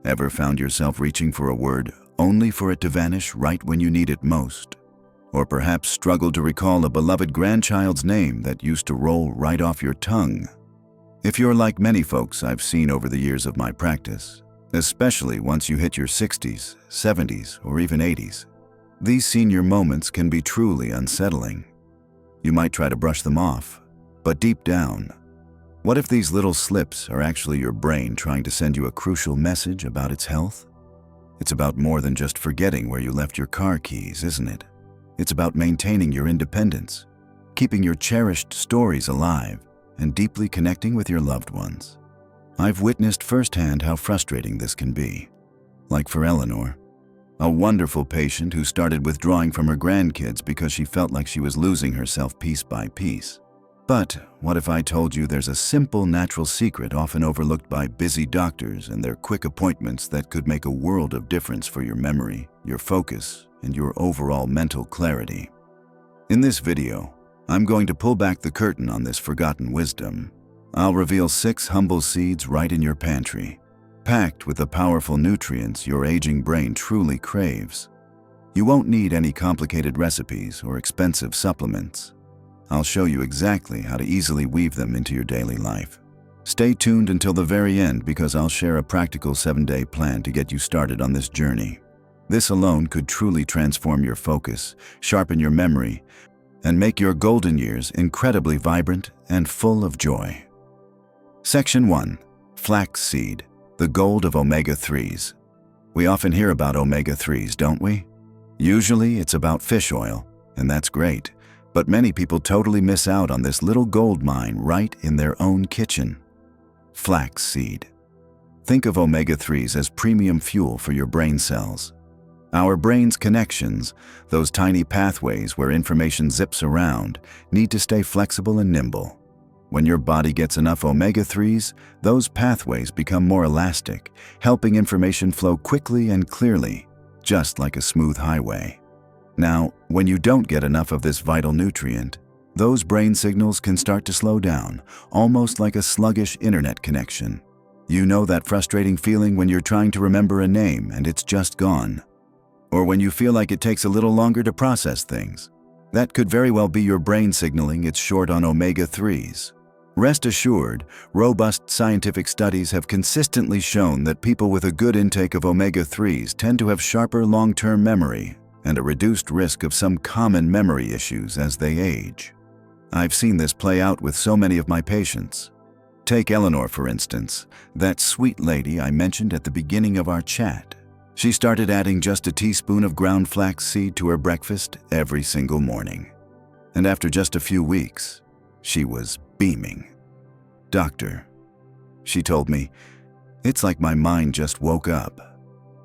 Ever found yourself reaching for a word only for it to vanish right when you need it most? Or perhaps struggled to recall a beloved grandchild's name that used to roll right off your tongue? If you're like many folks I've seen over the years of my practice, especially once you hit your 60s, 70s, or even 80s, these senior moments can be truly unsettling. You might try to brush them off, but deep down, what if these little slips are actually your brain trying to send you a crucial message about its health? It's about more than just forgetting where you left your car keys, isn't it? It's about maintaining your independence, keeping your cherished stories alive, and deeply connecting with your loved ones. I've witnessed firsthand how frustrating this can be. Like for Eleanor, a wonderful patient who started withdrawing from her grandkids because she felt like she was losing herself piece by piece. But what if I told you there's a simple natural secret often overlooked by busy doctors and their quick appointments that could make a world of difference for your memory, your focus, and your overall mental clarity? In this video, I'm going to pull back the curtain on this forgotten wisdom. I'll reveal 6 humble seeds right in your pantry, packed with the powerful nutrients your aging brain truly craves. You won't need any complicated recipes or expensive supplements. I'll show you exactly how to easily weave them into your daily life. Stay tuned until the very end because I'll share a practical 7-day plan to get you started on this journey. This alone could truly transform your focus, sharpen your memory, and make your golden years incredibly vibrant and full of joy. Section 1. Flaxseed, the gold of omega-3s. We often hear about omega-3s, don't we? Usually it's about fish oil, and that's great, but many people totally miss out on this little gold mine right in their own kitchen. Flaxseed. Think of omega-3s as premium fuel for your brain cells. Our brain's connections, those tiny pathways where information zips around, need to stay flexible and nimble. When your body gets enough omega-3s, those pathways become more elastic, helping information flow quickly and clearly, just like a smooth highway. Now, when you don't get enough of this vital nutrient, those brain signals can start to slow down, almost like a sluggish internet connection. You know that frustrating feeling when you're trying to remember a name and it's just gone? Or when you feel like it takes a little longer to process things? That could very well be your brain signaling it's short on omega-3s. Rest assured, robust scientific studies have consistently shown that people with a good intake of omega-3s tend to have sharper long-term memory and a reduced risk of some common memory issues as they age. I've seen this play out with so many of my patients. Take Eleanor, for instance, that sweet lady I mentioned at the beginning of our chat. She started adding just a teaspoon of ground flaxseed to her breakfast every single morning. And after just a few weeks, she was beaming. "Doctor," she told me, "it's like my mind just woke up.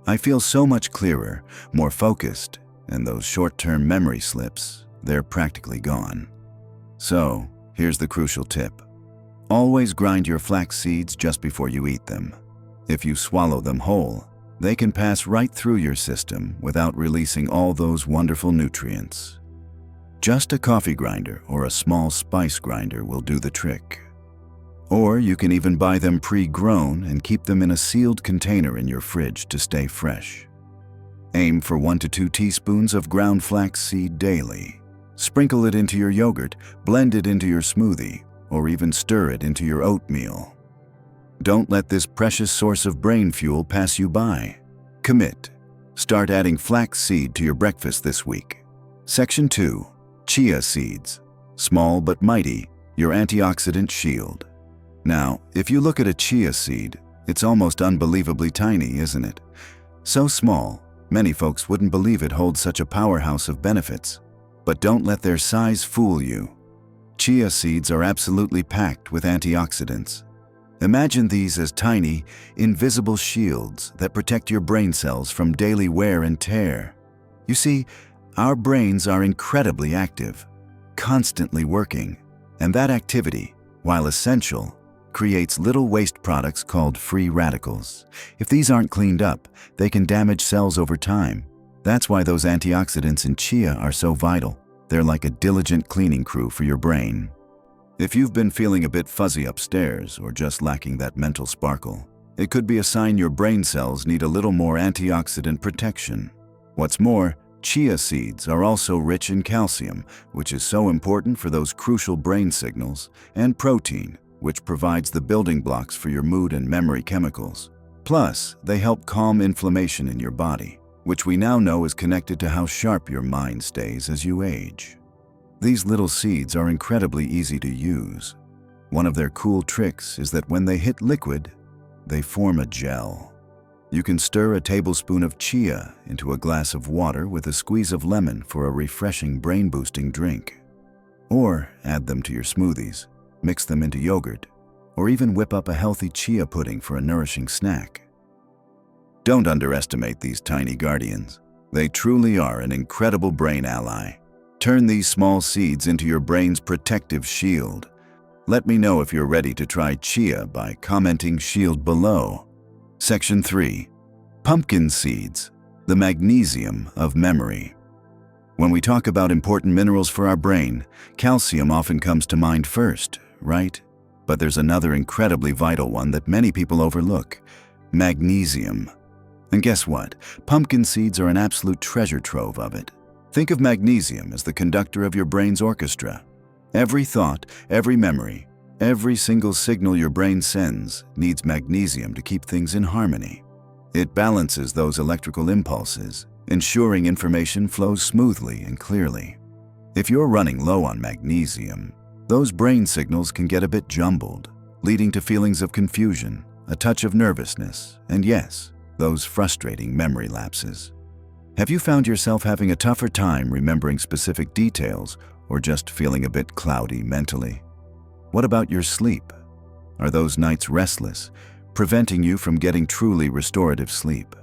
I feel so much clearer, more focused, and those short-term memory slips, they're practically gone." So, here's the crucial tip. Always grind your flax seeds just before you eat them. If you swallow them whole, they can pass right through your system without releasing all those wonderful nutrients. Just a coffee grinder or a small spice grinder will do the trick. Or you can even buy them pre-grown and keep them in a sealed container in your fridge to stay fresh. Aim for 1 to 2 teaspoons of ground flax seed daily. Sprinkle it into your yogurt, blend it into your smoothie, or even stir it into your oatmeal. Don't let this precious source of brain fuel pass you by. Commit. Start adding flax seed to your breakfast this week. Section 2. Chia seeds. Small but mighty, your antioxidant shield. Now, if you look at a chia seed, it's almost unbelievably tiny, isn't it? So small, many folks wouldn't believe it holds such a powerhouse of benefits. But don't let their size fool you. Chia seeds are absolutely packed with antioxidants. Imagine these as tiny, invisible shields that protect your brain cells from daily wear and tear. You see, our brains are incredibly active, constantly working, and that activity, while essential, creates little waste products called free radicals. If these aren't cleaned up, they can damage cells over time. That's why those antioxidants in chia are so vital. They're like a diligent cleaning crew for your brain. If you've been feeling a bit fuzzy upstairs or just lacking that mental sparkle, It could be a sign your brain cells need a little more antioxidant protection. What's more, chia seeds are also rich in calcium, which is so important for those crucial brain signals, and protein, which provides the building blocks for your mood and memory chemicals. Plus, they help calm inflammation in your body, which we now know is connected to how sharp your mind stays as you age. These little seeds are incredibly easy to use. One of their cool tricks is that when they hit liquid, they form a gel. You can stir a tablespoon of chia into a glass of water with a squeeze of lemon for a refreshing brain-boosting drink. Or add them to your smoothies, mix them into yogurt, or even whip up a healthy chia pudding for a nourishing snack. Don't underestimate these tiny guardians. They truly are an incredible brain ally. Turn these small seeds into your brain's protective shield. Let me know if you're ready to try chia by commenting "shield" below. Section 3. Pumpkin seeds, the magnesium of memory. When we talk about important minerals for our brain, calcium often comes to mind first, right? But there's another incredibly vital one that many people overlook: magnesium. And guess what? Pumpkin seeds are an absolute treasure trove of it. Think of magnesium as the conductor of your brain's orchestra. Every thought, every memory, every single signal your brain sends needs magnesium to keep things in harmony. It balances those electrical impulses, ensuring information flows smoothly and clearly. If you're running low on magnesium, those brain signals can get a bit jumbled, leading to feelings of confusion, a touch of nervousness, and yes, those frustrating memory lapses. Have you found yourself having a tougher time remembering specific details or just feeling a bit cloudy mentally? What about your sleep? Are those nights restless, preventing you from getting truly restorative sleep?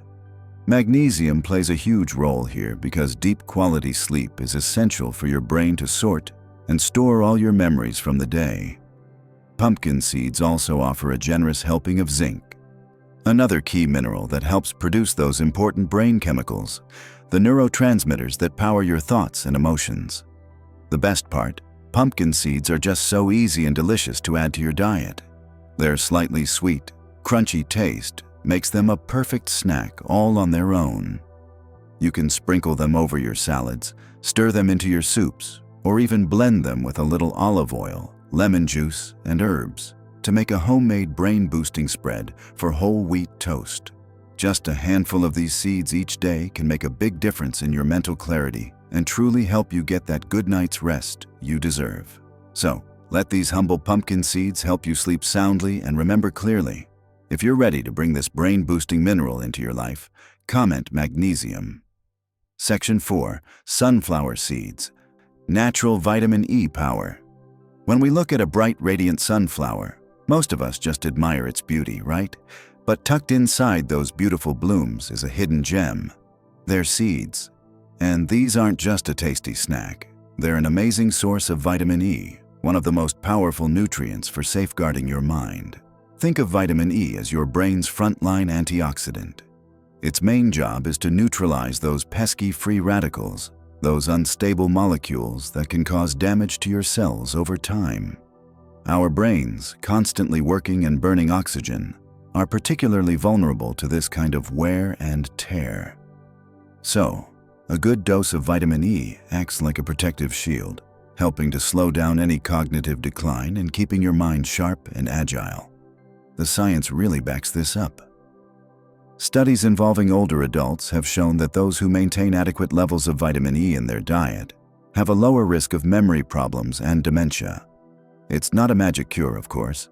Magnesium plays a huge role here because deep quality sleep is essential for your brain to sort and store all your memories from the day. Pumpkin seeds also offer a generous helping of zinc, another key mineral that helps produce those important brain chemicals, the neurotransmitters that power your thoughts and emotions. The best part, pumpkin seeds are just so easy and delicious to add to your diet. Their slightly sweet, crunchy taste makes them a perfect snack all on their own. You can sprinkle them over your salads, stir them into your soups, or even blend them with a little olive oil, lemon juice, and herbs to make a homemade brain-boosting spread for whole wheat toast. Just a handful of these seeds each day can make a big difference in your mental clarity and truly help you get that good night's rest you deserve. So, let these humble pumpkin seeds help you sleep soundly and remember clearly. If you're ready to bring this brain-boosting mineral into your life, comment magnesium. Section 4. Sunflower seeds, natural vitamin E power. When we look at a bright, radiant sunflower, most of us just admire its beauty, right? But tucked inside those beautiful blooms is a hidden gem. They're seeds. And these aren't just a tasty snack. They're an amazing source of vitamin E, one of the most powerful nutrients for safeguarding your mind. Think of vitamin E as your brain's frontline antioxidant. Its main job is to neutralize those pesky free radicals, those unstable molecules that can cause damage to your cells over time. Our brains, constantly working and burning oxygen, are particularly vulnerable to this kind of wear and tear. So, a good dose of vitamin E acts like a protective shield, helping to slow down any cognitive decline and keeping your mind sharp and agile. The science really backs this up. Studies involving older adults have shown that those who maintain adequate levels of vitamin E in their diet have a lower risk of memory problems and dementia. It's not a magic cure, of course,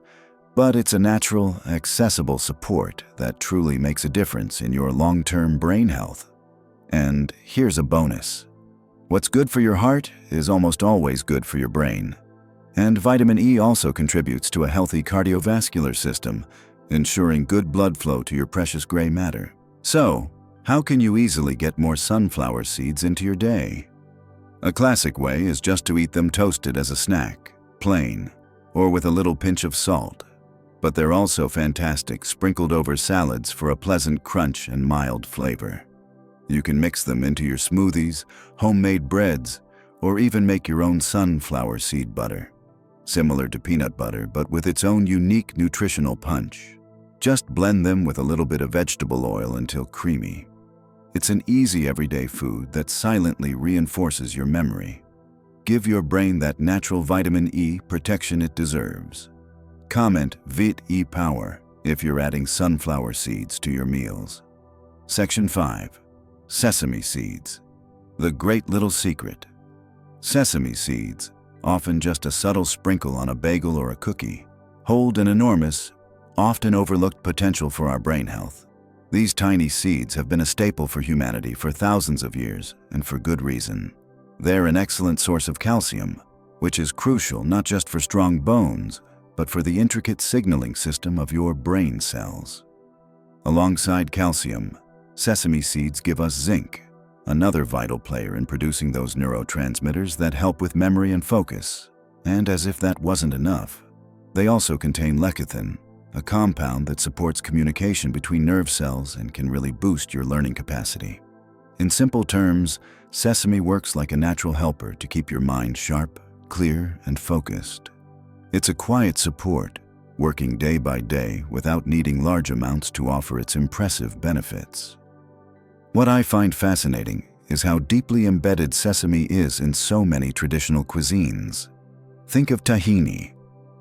but it's a natural, accessible support that truly makes a difference in your long-term brain health. And here's a bonus. What's good for your heart is almost always good for your brain. And vitamin E also contributes to a healthy cardiovascular system, ensuring good blood flow to your precious gray matter. So, how can you easily get more sunflower seeds into your day? A classic way is just to eat them toasted as a snack, plain, or with a little pinch of salt. But they're also fantastic sprinkled over salads for a pleasant crunch and mild flavor. You can mix them into your smoothies, homemade breads, or even make your own sunflower seed butter. Similar to peanut butter, but with its own unique nutritional punch. Just blend them with a little bit of vegetable oil until creamy. It's an easy everyday food that silently reinforces your memory. Give your brain that natural vitamin E protection it deserves. Comment Vit E Power if you're adding sunflower seeds to your meals. Section 5. Sesame seeds. The great little secret. Sesame seeds, often just a subtle sprinkle on a bagel or a cookie, hold an enormous, often overlooked potential for our brain health. These tiny seeds have been a staple for humanity for thousands of years, and for good reason. They're an excellent source of calcium, which is crucial not just for strong bones, but for the intricate signaling system of your brain cells. Alongside calcium, sesame seeds give us zinc, another vital player in producing those neurotransmitters that help with memory and focus. And as if that wasn't enough, they also contain lecithin, a compound that supports communication between nerve cells and can really boost your learning capacity. In simple terms, sesame works like a natural helper to keep your mind sharp, clear, and focused. It's a quiet support, working day by day without needing large amounts to offer its impressive benefits. What I find fascinating is how deeply embedded sesame is in so many traditional cuisines. Think of tahini,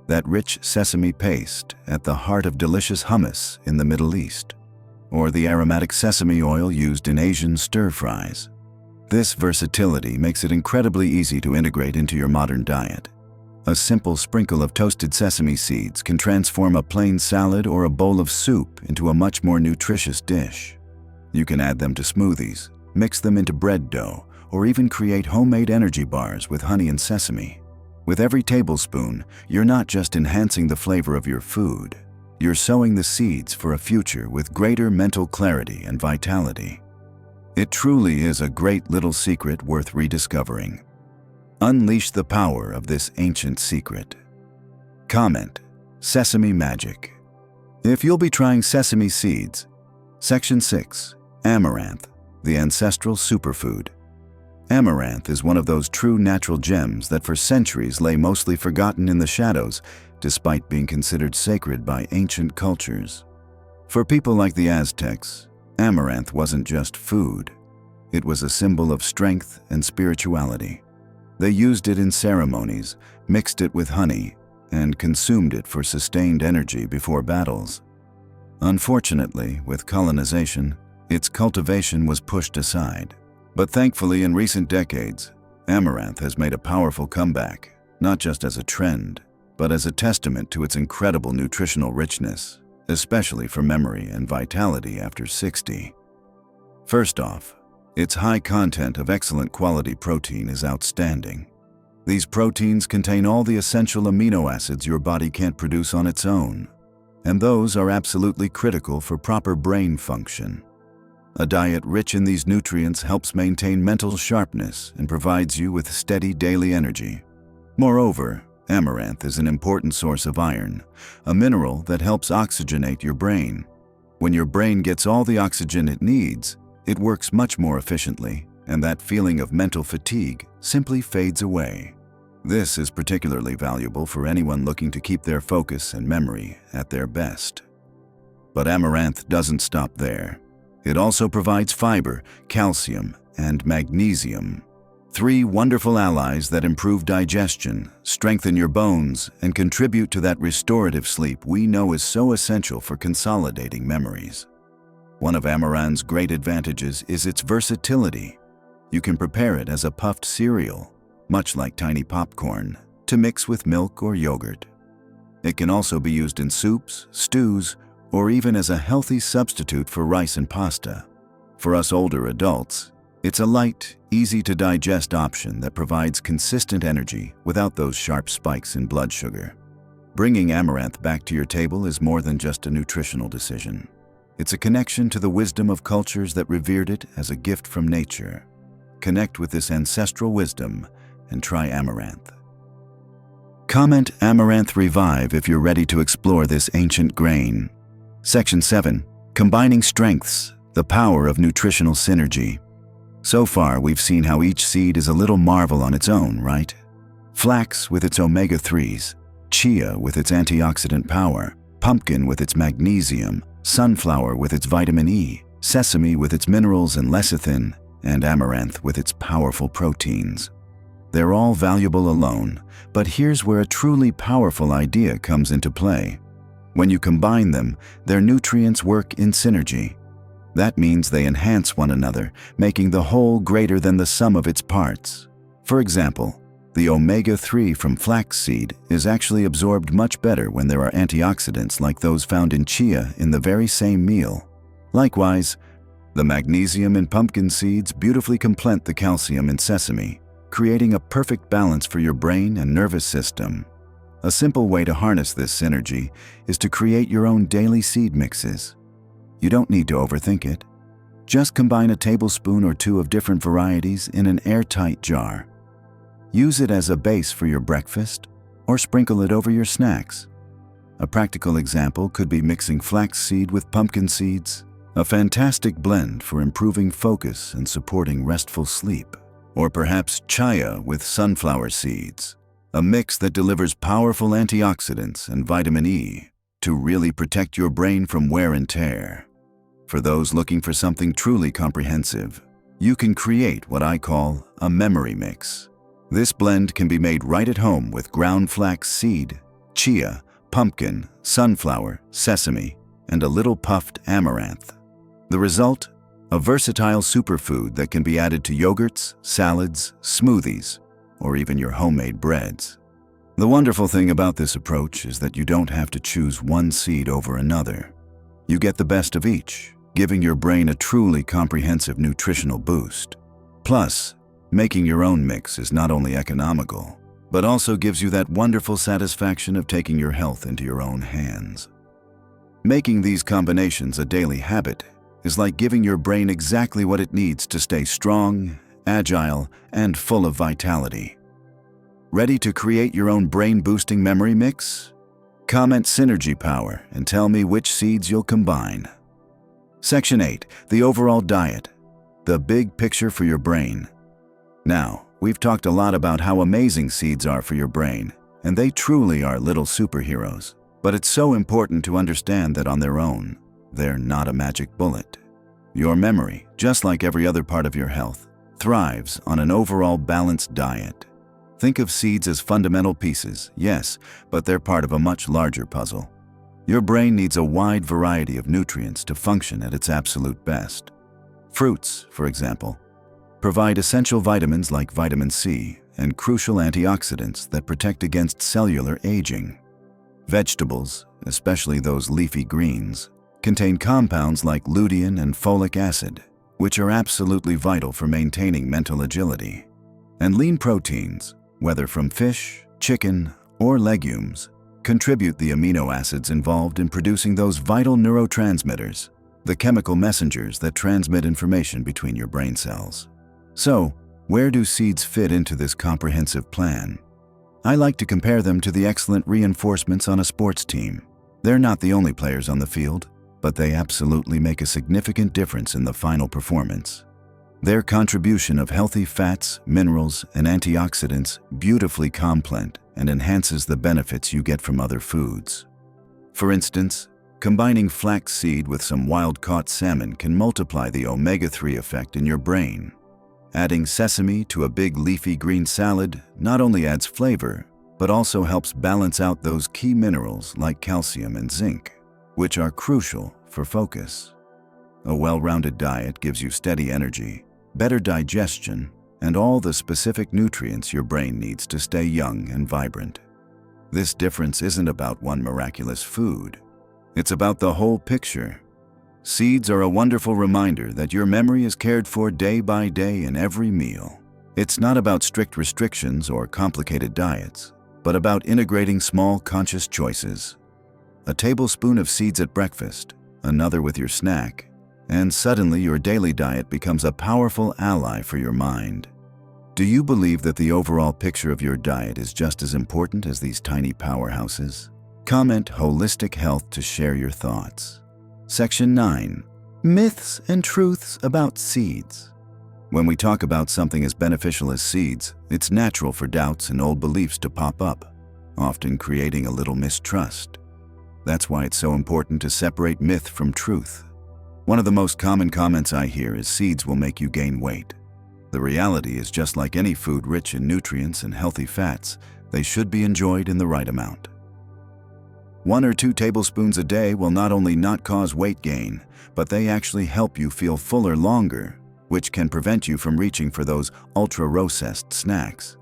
that rich sesame paste at the heart of delicious hummus in the Middle East, or the aromatic sesame oil used in Asian stir-fries. This versatility makes it incredibly easy to integrate into your modern diet. A simple sprinkle of toasted sesame seeds can transform a plain salad or a bowl of soup into a much more nutritious dish. You can add them to smoothies, mix them into bread dough, or even create homemade energy bars with honey and sesame. With every tablespoon, you're not just enhancing the flavor of your food, you're sowing the seeds for a future with greater mental clarity and vitality. It truly is a great little secret worth rediscovering. Unleash the power of this ancient secret. Comment: Sesame Magic. If you'll be trying sesame seeds. Section 6. Amaranth, the ancestral superfood. Amaranth is one of those true natural gems that for centuries lay mostly forgotten in the shadows, despite being considered sacred by ancient cultures. For people like the Aztecs, amaranth wasn't just food. It was a symbol of strength and spirituality. They used it in ceremonies, mixed it with honey, and consumed it for sustained energy before battles. Unfortunately, with colonization, its cultivation was pushed aside. But thankfully, in recent decades, amaranth has made a powerful comeback, not just as a trend, but as a testament to its incredible nutritional richness, especially for memory and vitality after 60. First off, its high content of excellent quality protein is outstanding. These proteins contain all the essential amino acids your body can't produce on its own, and those are absolutely critical for proper brain function. A diet rich in these nutrients helps maintain mental sharpness and provides you with steady daily energy. Moreover, amaranth is an important source of iron, a mineral that helps oxygenate your brain. When your brain gets all the oxygen it needs, it works much more efficiently, and that feeling of mental fatigue simply fades away. This is particularly valuable for anyone looking to keep their focus and memory at their best. But amaranth doesn't stop there. It also provides fiber, calcium, and magnesium. 3 wonderful allies that improve digestion, strengthen your bones, and contribute to that restorative sleep we know is so essential for consolidating memories. One of amaranth's great advantages is its versatility. You can prepare it as a puffed cereal, much like tiny popcorn, to mix with milk or yogurt. It can also be used in soups, stews, or even as a healthy substitute for rice and pasta. For us older adults, it's a light, easy-to-digest option that provides consistent energy without those sharp spikes in blood sugar. Bringing amaranth back to your table is more than just a nutritional decision. It's a connection to the wisdom of cultures that revered it as a gift from nature. Connect with this ancestral wisdom and try amaranth. Comment Amaranth Revive if you're ready to explore this ancient grain. Section 7. Combining Strengths, the Power of Nutritional Synergy. So far, we've seen how each seed is a little marvel on its own, right? Flax with its omega-3s, chia with its antioxidant power, pumpkin with its magnesium, sunflower with its vitamin E, sesame with its minerals and lecithin, and amaranth with its powerful proteins. They're all valuable alone, but here's where a truly powerful idea comes into play. When you combine them, their nutrients work in synergy. That means they enhance one another, making the whole greater than the sum of its parts. For example, the omega-3 from flaxseed is actually absorbed much better when there are antioxidants like those found in chia in the very same meal. Likewise, the magnesium in pumpkin seeds beautifully complement the calcium in sesame, creating a perfect balance for your brain and nervous system. A simple way to harness this synergy is to create your own daily seed mixes. You don't need to overthink it. Just combine a tablespoon or two of different varieties in an airtight jar. Use it as a base for your breakfast or sprinkle it over your snacks. A practical example could be mixing flaxseed with pumpkin seeds, a fantastic blend for improving focus and supporting restful sleep. Or perhaps chia with sunflower seeds, a mix that delivers powerful antioxidants and vitamin E to really protect your brain from wear and tear. For those looking for something truly comprehensive, you can create what I call a memory mix. This blend can be made right at home with ground flax seed, chia, pumpkin, sunflower, sesame, and a little puffed amaranth. The result? A versatile superfood that can be added to yogurts, salads, smoothies, or even your homemade breads. The wonderful thing about this approach is that you don't have to choose one seed over another. You get the best of each, giving your brain a truly comprehensive nutritional boost. Plus, making your own mix is not only economical, but also gives you that wonderful satisfaction of taking your health into your own hands. Making these combinations a daily habit is like giving your brain exactly what it needs to stay strong, agile, and full of vitality. Ready to create your own brain-boosting memory mix? Comment Synergy Power and tell me which seeds you'll combine. Section 8. The overall diet. The big picture for your brain. Now, we've talked a lot about how amazing seeds are for your brain, and they truly are little superheroes. But it's so important to understand that on their own, they're not a magic bullet. Your memory, just like every other part of your health, thrives on an overall balanced diet. Think of seeds as fundamental pieces, yes, but they're part of a much larger puzzle. Your brain needs a wide variety of nutrients to function at its absolute best. Fruits, for example, provide essential vitamins like vitamin C and crucial antioxidants that protect against cellular aging. Vegetables, especially those leafy greens, contain compounds like lutein and folic acid, which are absolutely vital for maintaining mental agility. And lean proteins, whether from fish, chicken, or legumes, contribute the amino acids involved in producing those vital neurotransmitters, the chemical messengers that transmit information between your brain cells. So, where do seeds fit into this comprehensive plan? I like to compare them to the excellent reinforcements on a sports team. They're not the only players on the field, but they absolutely make a significant difference in the final performance. Their contribution of healthy fats, minerals, and antioxidants beautifully complement and enhances the benefits you get from other foods. For instance, combining flaxseed with some wild-caught salmon can multiply the omega-3 effect in your brain. Adding sesame to a big leafy green salad not only adds flavor, but also helps balance out those key minerals like calcium and zinc, which are crucial for focus. A well-rounded diet gives you steady energy, better digestion, and all the specific nutrients your brain needs to stay young and vibrant. This difference isn't about one miraculous food. It's about the whole picture. Seeds are a wonderful reminder that your memory is cared for day by day in every meal. It's not about strict restrictions or complicated diets, but about integrating small conscious choices. A tablespoon of seeds at breakfast, another with your snack, and suddenly your daily diet becomes a powerful ally for your mind. Do you believe that the overall picture of your diet is just as important as these tiny powerhouses? Comment Holistic Health to share your thoughts. Section 9. Myths and truths about seeds. When we talk about something as beneficial as seeds, it's natural for doubts and old beliefs to pop up, often creating a little mistrust. That's why it's so important to separate myth from truth. One of the most common comments I hear is seeds will make you gain weight. The reality is, just like any food rich in nutrients and healthy fats, they should be enjoyed in the right amount. 1 or 2 tablespoons a day will not only not cause weight gain, but they actually help you feel fuller longer, which can prevent you from reaching for those ultra-processed snacks.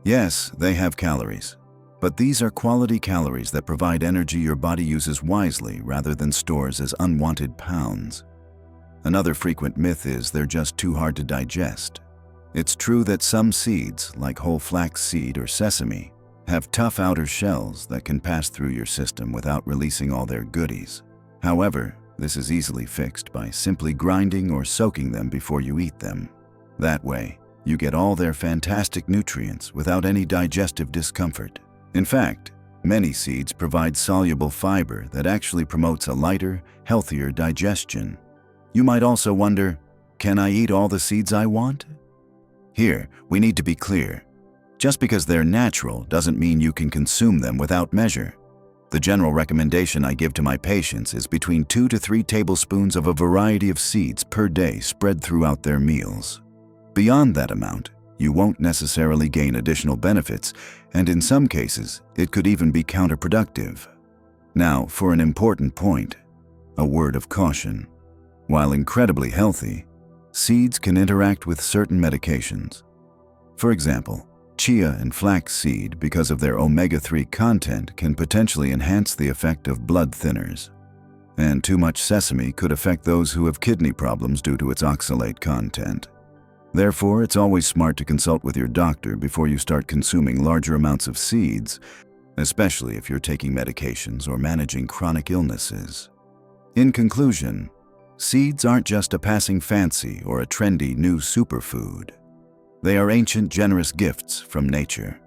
Yes, they have calories, but these are quality calories that provide energy your body uses wisely rather than stores as unwanted pounds. Another frequent myth is they're just too hard to digest. It's true that some seeds, like whole flax seed or sesame, have tough outer shells that can pass through your system without releasing all their goodies. However, this is easily fixed by simply grinding or soaking them before you eat them. That way, you get all their fantastic nutrients without any digestive discomfort. In fact, many seeds provide soluble fiber that actually promotes a lighter, healthier digestion. You might also wonder, can I eat all the seeds I want? Here, we need to be clear. Just because they're natural doesn't mean you can consume them without measure. The general recommendation I give to my patients is between 2 to 3 tablespoons of a variety of seeds per day spread throughout their meals. Beyond that amount, you won't necessarily gain additional benefits, and in some cases, it could even be counterproductive. Now, for an important point, a word of caution. While incredibly healthy, seeds can interact with certain medications. For example, chia and flax seed, because of their omega-3 content, can potentially enhance the effect of blood thinners. And too much sesame could affect those who have kidney problems due to its oxalate content. Therefore, it's always smart to consult with your doctor before you start consuming larger amounts of seeds, especially if you're taking medications or managing chronic illnesses. In conclusion, seeds aren't just a passing fancy or a trendy new superfood. They are ancient, generous gifts from nature.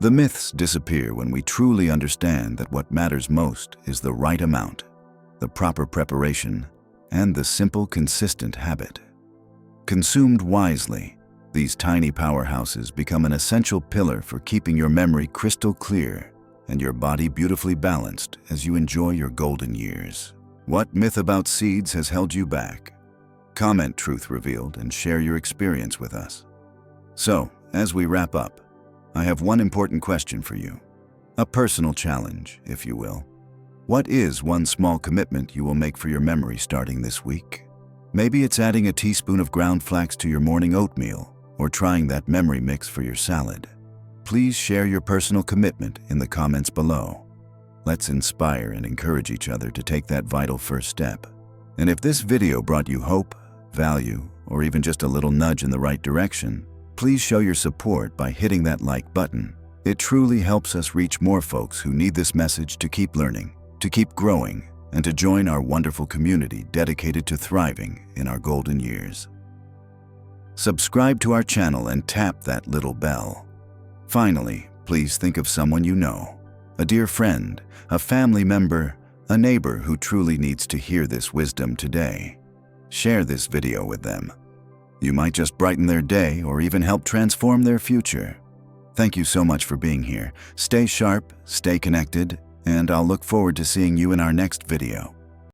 The myths disappear when we truly understand that what matters most is the right amount, the proper preparation, and the simple, consistent habit. Consumed wisely, these tiny powerhouses become an essential pillar for keeping your memory crystal clear and your body beautifully balanced as you enjoy your golden years. What myth about seeds has held you back? Comment truth revealed and share your experience with us. So, as we wrap up, I have one important question for you. A personal challenge, if you will. What is one small commitment you will make for your memory starting this week? Maybe it's adding a teaspoon of ground flax to your morning oatmeal, or trying that memory mix for your salad. Please share your personal commitment in the comments below. Let's inspire and encourage each other to take that vital first step. And if this video brought you hope, value, or even just a little nudge in the right direction, please show your support by hitting that like button. It truly helps us reach more folks who need this message to keep learning, to keep growing, and to join our wonderful community dedicated to thriving in our golden years. Subscribe to our channel and tap that little bell. Finally, please think of someone you know, a dear friend, a family member, a neighbor who truly needs to hear this wisdom today. Share this video with them. You might just brighten their day or even help transform their future. Thank you so much for being here. Stay sharp, stay connected, and I'll look forward to seeing you in our next video.